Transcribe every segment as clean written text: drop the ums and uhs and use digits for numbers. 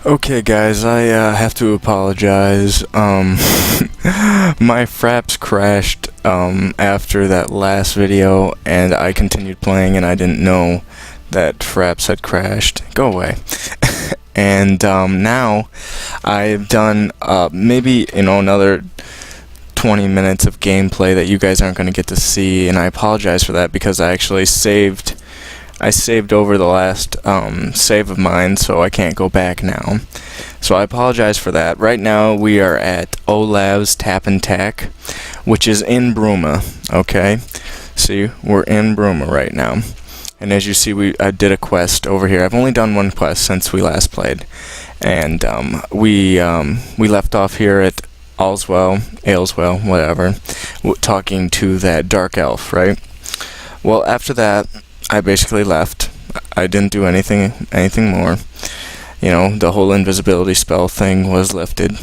Okay, guys, I have to apologize. My fraps crashed after that last video, and I continued playing, and I didn't know that fraps had crashed. Go away. And now I've done maybe another 20 minutes of gameplay that you guys aren't going to get to see, and I apologize for that because I actually saved over the last save of mine, so I can't go back now. So I apologize for that. Right now we are at Olab's Tap and Tack, which is in Bruma. Okay, see, we're in Bruma right now. And as you see, I did a quest over here. I've only done one quest since we last played, and we left off here at Aleswell, whatever, talking to that dark elf, right? Well, after that, I basically left. I didn't do anything more. The whole invisibility spell thing was lifted.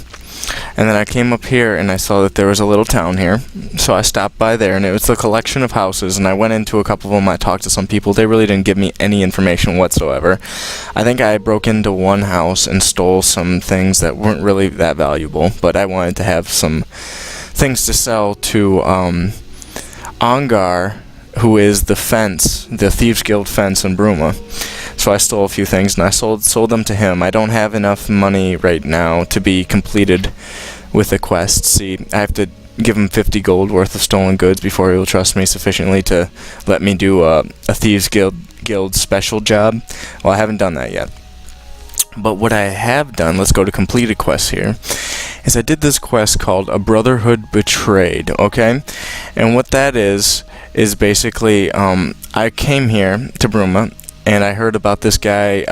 And then I came up here and I saw that there was a little town here. So I stopped by there, and it was a collection of houses, and I went into a couple of them. I talked to some people. They really didn't give me any information whatsoever. I think I broke into one house and stole some things that weren't really that valuable, but I wanted to have some things to sell to Ongar, who is the Thieves Guild fence in Bruma. So I stole a few things, and I sold them to him. I don't have enough money right now to be completed with the quest. See, I have to give him 50 gold worth of stolen goods before he will trust me sufficiently to let me do a Thieves Guild special job. Well, I haven't done that yet. But what I have done, let's go to completed quests here, is I did this quest called A Brotherhood Betrayed, okay? And what that is basically, I came here to Bruma, and I heard about this guy,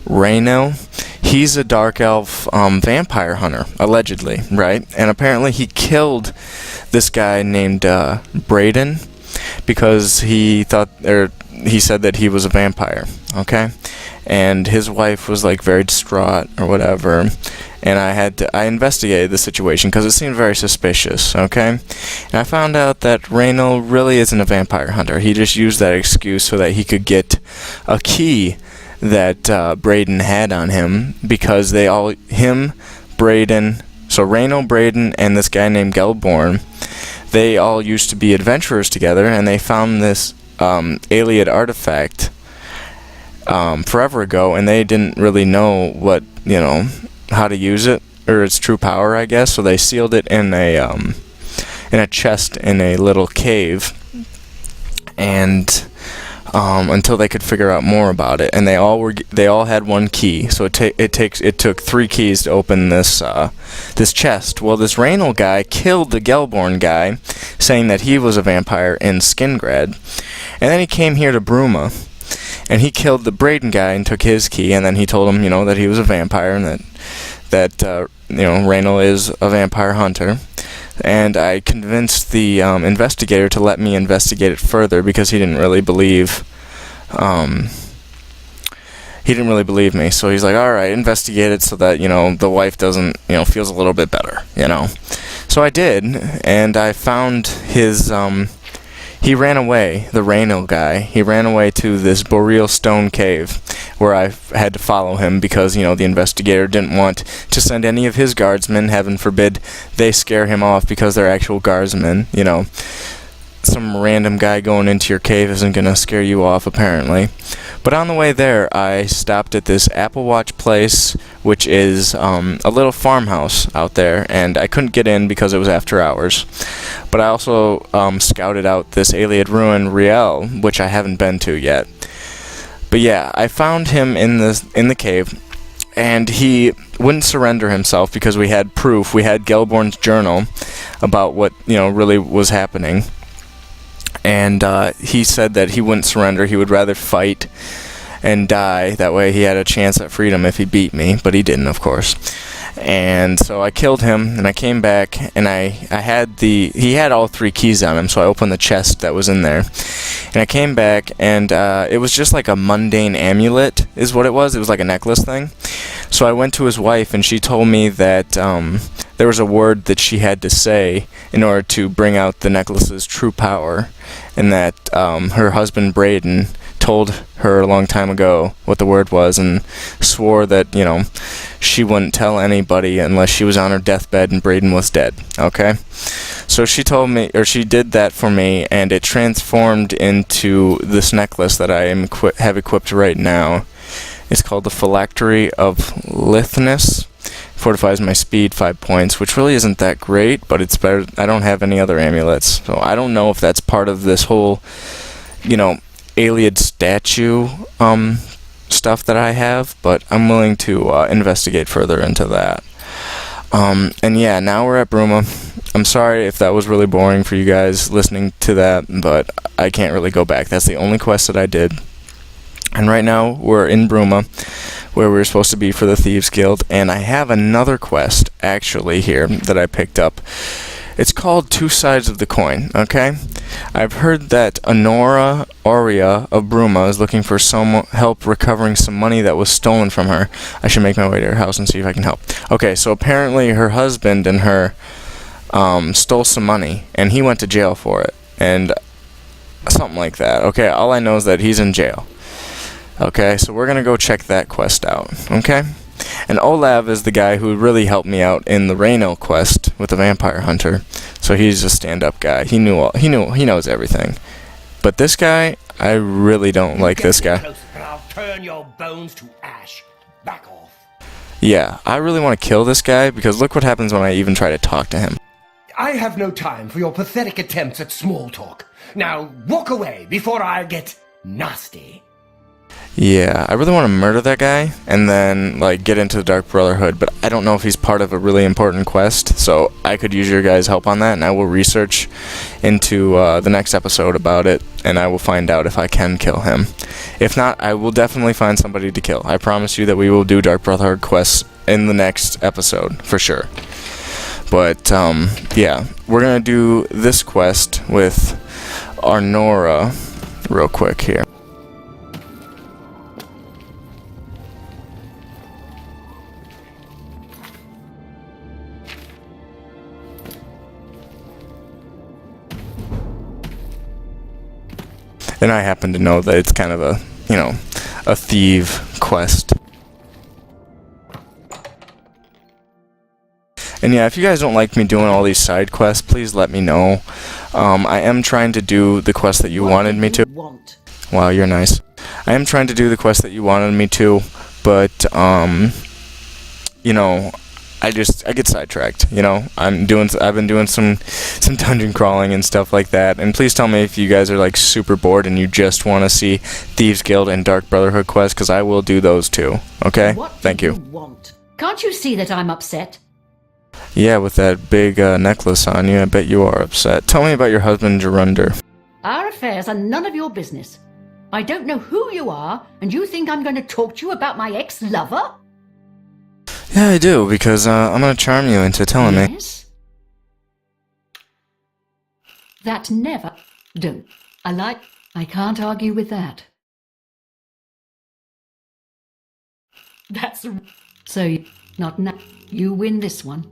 Reno. He's a dark elf vampire hunter, allegedly, right? And apparently he killed this guy named Braden because he said that he was a vampire, okay? And his wife was like very distraught or whatever, and I investigated the situation because it seemed very suspicious, okay? And I found out that Reno really isn't a vampire hunter. He just used that excuse so that he could get a key that Braden had on him, because so Reno, Braden, and this guy named Gelborn, they all used to be adventurers together, and they found this Alien artifact forever ago, and they didn't really know how to use it, or its true power, I guess. So they sealed it in a chest in a little cave, and until they could figure out more about it. And they all had one key. So it took 3 keys to open this chest. Well, this Raynal guy killed the Gelborn guy, saying that he was a vampire in Skingrad, and then he came here to Bruma, and he killed the Braden guy and took his key, and then he told him, that he was a vampire, and that Raynal is a vampire hunter. And I convinced the investigator to let me investigate it further, because he didn't really believe me. So he's like, all right, investigate it so that the wife doesn't feels a little bit better, So I did, and I found his he ran away, the Raynal guy. He ran away to this boreal stone cave, where I had to follow him because, the investigator didn't want to send any of his guardsmen. Heaven forbid they scare him off because they're actual guardsmen. Some random guy going into your cave isn't going to scare you off, apparently. But on the way there, I stopped at this Apple Watch place, which is a little farmhouse out there, and I couldn't get in because it was after hours. But I also scouted out this Alien ruin Riel, which I haven't been to yet. But yeah, I found him in the cave, and he wouldn't surrender himself because we had proof. We had Gelborn's journal about what really was happening. And he said that he wouldn't surrender. He would rather fight and die. That way he had a chance at freedom if he beat me, but he didn't, of course. And so I killed him, and I came back, and he had all 3 keys on him, so I opened the chest that was in there. And I came back, and it was just like a mundane amulet is what it was. It was like a necklace thing. So I went to his wife, and she told me that there was a word that she had to say in order to bring out the necklace's true power, and that her husband Braden told her a long time ago what the word was and swore that, she wouldn't tell anybody unless she was on her deathbed and Braden was dead, okay? So she told me, or she did that for me, and it transformed into this necklace that I have equipped right now. It's called the Phylactery of Lithness. Fortifies my speed 5 points, which really isn't that great, but it's better. I don't have any other amulets, so I don't know if that's part of this whole, Alien statue stuff that I have, but I'm willing to investigate further into that. And yeah, now we're at Bruma. I'm sorry if that was really boring for you guys listening to that, but I can't really go back. That's the only quest that I did. And right now we're in Bruma, where we're supposed to be for the Thieves Guild, and I have another quest actually here that I picked up. It's called Two Sides of the Coin, okay? I've heard that Honora Aurea of Bruma is looking for some help recovering some money that was stolen from her. I should make my way to her house and see if I can help. Okay, so apparently her husband and her stole some money, and he went to jail for it, and something like that. Okay, all I know is that he's in jail. Okay, so we're gonna go check that quest out, okay? And Olav is the guy who really helped me out in the Reno quest with the Vampire Hunter. So he's a stand-up guy. He knows everything. But this guy, I really don't like this guy. Close, but I'll turn your bones to ash. Back off. Yeah, I really want to kill this guy because look what happens when I even try to talk to him. I have no time for your pathetic attempts at small talk. Now walk away before I get nasty. Yeah, I really want to murder that guy and then get into the Dark Brotherhood, but I don't know if he's part of a really important quest, so I could use your guys' help on that, and I will research into the next episode about it, and I will find out if I can kill him. If not, I will definitely find somebody to kill. I promise you that we will do Dark Brotherhood quests in the next episode, for sure. But, yeah, we're going to do this quest with Arnora real quick here. And I happen to know that it's kind of a thief quest. And yeah, if you guys don't like me doing all these side quests, please let me know. I am trying to do the quest that you wanted me to. Wow, you're nice. I am trying to do the quest that you wanted me to, but I get sidetracked, I've been doing some dungeon crawling and stuff like that, and please tell me if you guys are super bored and you just want to see Thieves Guild and Dark Brotherhood quests, because I will do those too, okay? Thank you. Can't you see that I'm upset? Yeah, with that big necklace on you, I bet you are upset. Tell me about your husband, Gerunder. Our affairs are none of your business. I don't know who you are, and you think I'm going to talk to you about my ex-lover? Yeah, I do, because I'm going to charm you into telling me. Yes? That never do. I can't argue with that. That's so not now. You win this one.